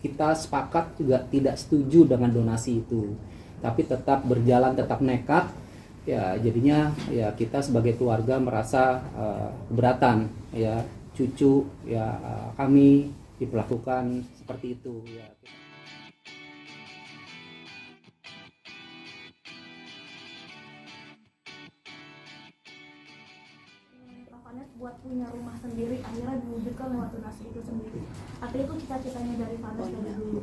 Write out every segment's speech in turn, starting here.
kita sepakat juga tidak setuju dengan donasi itu, tapi tetap berjalan, tetap nekat. Ya jadinya ya kita sebagai keluarga merasa keberatan ya cucu ya kami diperlakukan seperti itu ya. Buat punya rumah sendiri akhirnya diwujudkan lewat donasi itu sendiri. Artinya itu cita-citanya dari Farnes dari dulu.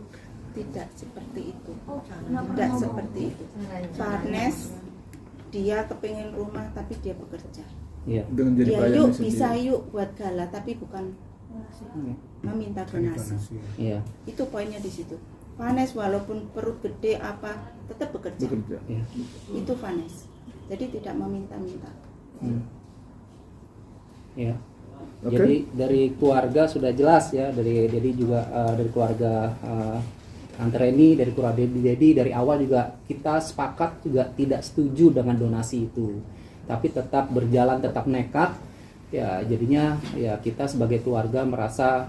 Tidak seperti itu. Tidak seperti itu. Farnes dia kepingin rumah tapi dia bekerja. Iya. Dia yuk bisa yuk buat gala tapi bukan meminta donasi. Iya. Itu poinnya di situ. Farnes walaupun perut gede apa tetap bekerja. Iya. Itu Farnes. Jadi tidak meminta-minta. Ya. Jadi dari keluarga sudah jelas ya, dari keluarga Antreni, dari keluarga Dedi dari awal juga kita sepakat juga tidak setuju dengan donasi itu, tapi tetap berjalan, tetap nekat. Ya jadinya ya kita sebagai keluarga merasa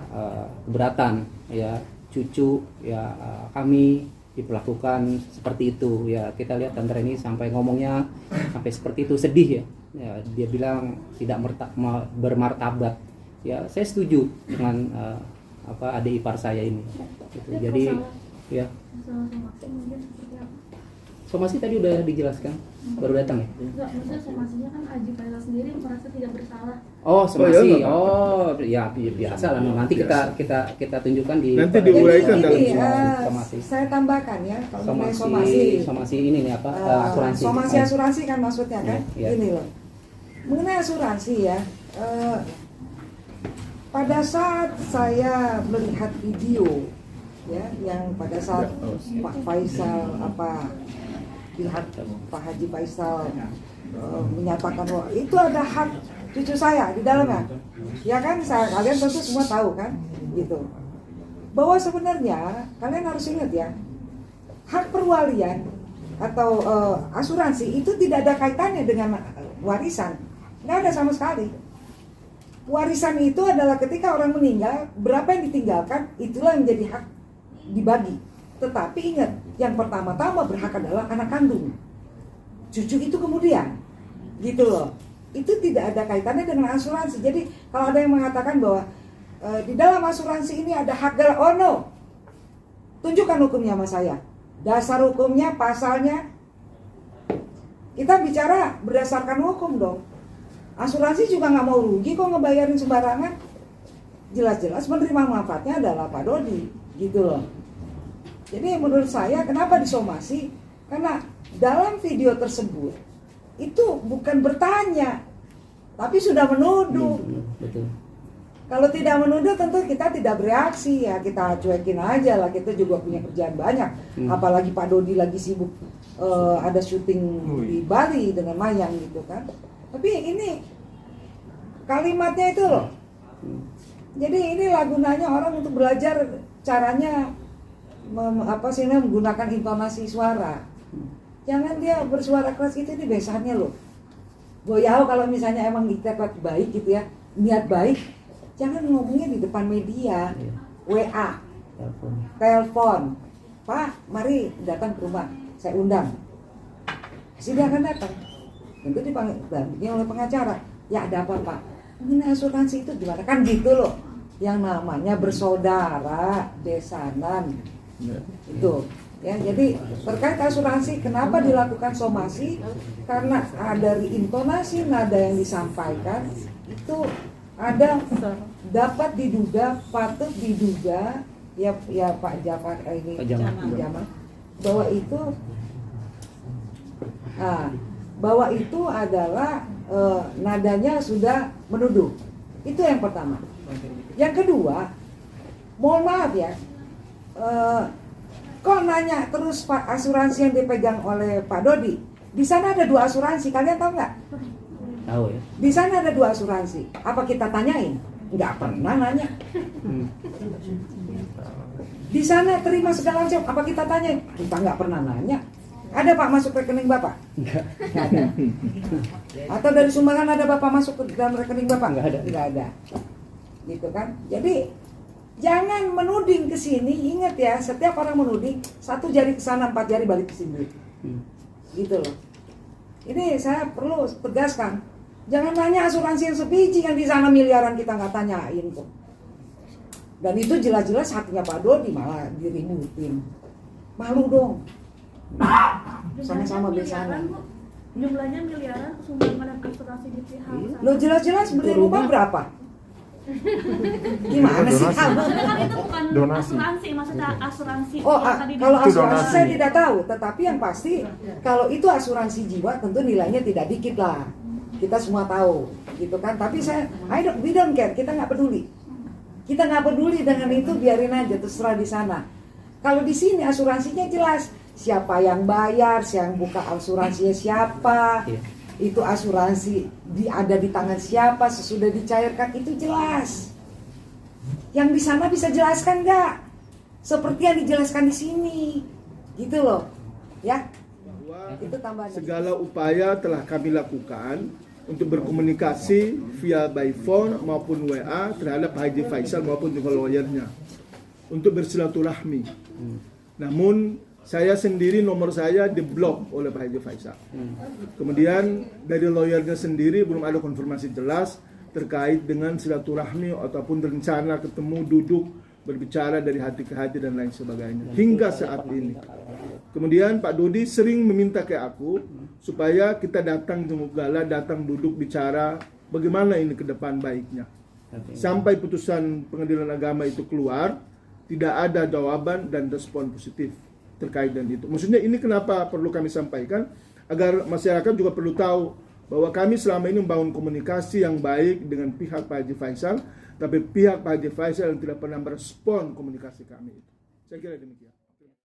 keberatan ya cucu ya kami diperlakukan seperti itu ya. Kita lihat Antreni sampai ngomongnya sampai seperti itu, sedih ya. Ya, dia bilang tidak bermartabat. Ya, saya setuju dengan adik ipar saya ini. Gitu. Jadi, ya. Somasi tadi udah dijelaskan, baru datang ya? Enggak, maksudnya somasinya kan Haji Faisal sendiri merasa tidak bersalah. Oh, somasi. Ya biasa lah. Nanti kita tunjukkan di. Nanti diuraikan dalam somasi. Saya tambahkan ya, kalau mengenai somasi ini nih apa? Asuransi. Somasi asuransi kan maksudnya kan? Ya. Ini loh. Mengenai asuransi ya, pada saat saya melihat video ya, yang pada saat Pak Faisal pihak Pak Haji Faisal menyatakan bahwa itu ada hak cucu saya di dalamnya, ya kan? Kalian tentu semua tahu kan, gitu. Bahwa sebenarnya kalian harus ingat ya, hak perwalian atau asuransi itu tidak ada kaitannya dengan warisan. Nggak ada sama sekali. Warisan itu adalah ketika orang meninggal, berapa yang ditinggalkan, itulah yang menjadi hak dibagi. Tetapi ingat, yang pertama-tama berhak adalah anak kandung. Cucu itu kemudian, gitu loh. Itu tidak ada kaitannya dengan asuransi. Jadi kalau ada yang mengatakan bahwa di dalam asuransi ini ada hak gala, oh no. Tunjukkan hukumnya sama saya. Dasar hukumnya, pasalnya. Kita bicara berdasarkan hukum dong. Asuransi juga nggak mau rugi kok ngebayarin sembarangan. Jelas-jelas menerima manfaatnya adalah Pak Dodi, gitu loh. Jadi menurut saya kenapa disomasi? Karena dalam video tersebut itu bukan bertanya, tapi sudah menuduh. Betul. Kalau tidak menuduh tentu kita tidak bereaksi ya, kita cuekin aja lah. Kita juga punya kerjaan banyak. Apalagi Pak Dodi lagi sibuk ada syuting di Bali dengan Mayang gitu kan. Tapi ini kalimatnya itu loh. Jadi inilah gunanya orang untuk belajar caranya menggunakan intonasi suara. Jangan dia bersuara keras itu, ini besannya loh. Goyau kalau misalnya emang kita baik gitu ya, niat baik, jangan ngomongnya di depan media. WA, telepon, Pak, mari datang ke rumah, saya undang. Pasti dia akan datang. Tentu didampingi oleh pengacara. Ya ada apa Pak? Mengenai asuransi itu gimana? Kan gitu loh. Yang namanya bersaudara, desanan. Itu. Ya, jadi terkait asuransi, kenapa dilakukan somasi? Karena dari intonasi nada yang disampaikan itu ada dapat diduga, patut diduga ya Pak Jafar ini Jamal, bahwa itu adalah nadanya sudah menuduh. Itu yang pertama. Yang kedua, mohon maaf ya, kok nanya terus Pak asuransi yang dipegang oleh Pak Dodi? Di sana ada 2 asuransi, kalian tahu nggak? Tahu ya. Di sana ada 2 asuransi. Apa kita tanyain? Nggak pernah nanya. Di sana terima segala macam. Apa kita tanyain? Kita nggak pernah nanya. Ada Pak masuk rekening Bapak? Nggak ada. Atau dari sumbangan ada Bapak masuk ke dalam rekening Bapak? Nggak ada. Nggak ada. Gitu kan? Jadi Jangan menuding ke sini. Ingat ya, setiap orang menuding 1 jari ke sana, 4 jari balik ke sini. Gitu loh. Ini saya perlu tegaskan. Jangan tanya asuransi yang sebiji yang di sana miliaran kita nggak tanyain kok. Dan itu jelas-jelas haknya Pak Dodi malah diributin. Malu dong. Sama-sama bersama. Jumlahnya miliaran sumbangan asuransi di pihak. Lo jelas-jelas beli rumah berapa? Gimana sih kamu? Kan itu bukan Donasi. asuransi, maksudnya asuransi. Oh, yang tadi kalau Itu asuransi donasi. saya tidak tahu, tetapi yang pasti kalau itu asuransi jiwa tentu nilainya tidak dikit lah. Kita semua tahu, gitu kan? Tapi we don't care, kita nggak peduli. Kita nggak peduli dengan itu, biarin aja terserah di sana. Kalau di sini asuransinya jelas, siapa yang bayar, siapa yang buka asuransinya siapa. Iya. Itu asuransi ada di tangan siapa, sesudah dicairkan itu jelas. Yang di sana bisa jelaskan nggak? Seperti yang dijelaskan di sini, gitu loh, ya. Itu tambahan. Segala upaya telah kami lakukan untuk berkomunikasi via by phone maupun WA terhadap Pak Haji Faisal maupun juga lawyernya untuk bersilaturahmi. Namun saya sendiri nomor saya diblok oleh Pak Haji Faisal. Kemudian dari lawyernya sendiri belum ada konfirmasi jelas terkait dengan silaturahmi ataupun rencana ketemu duduk berbicara dari hati ke hati dan lain sebagainya hingga saat ini. Kemudian Pak Dodi sering meminta ke aku supaya kita datang jenguk Gala, datang duduk bicara bagaimana ini ke depan baiknya. Sampai putusan pengadilan agama itu keluar, tidak ada jawaban dan respon positif terkait dengan itu. Maksudnya ini kenapa perlu kami sampaikan agar masyarakat juga perlu tahu bahwa kami selama ini membangun komunikasi yang baik dengan pihak Pak Haji Faisal, tapi pihak Pak Haji Faisal yang tidak pernah merespon komunikasi kami itu. Saya kira demikian.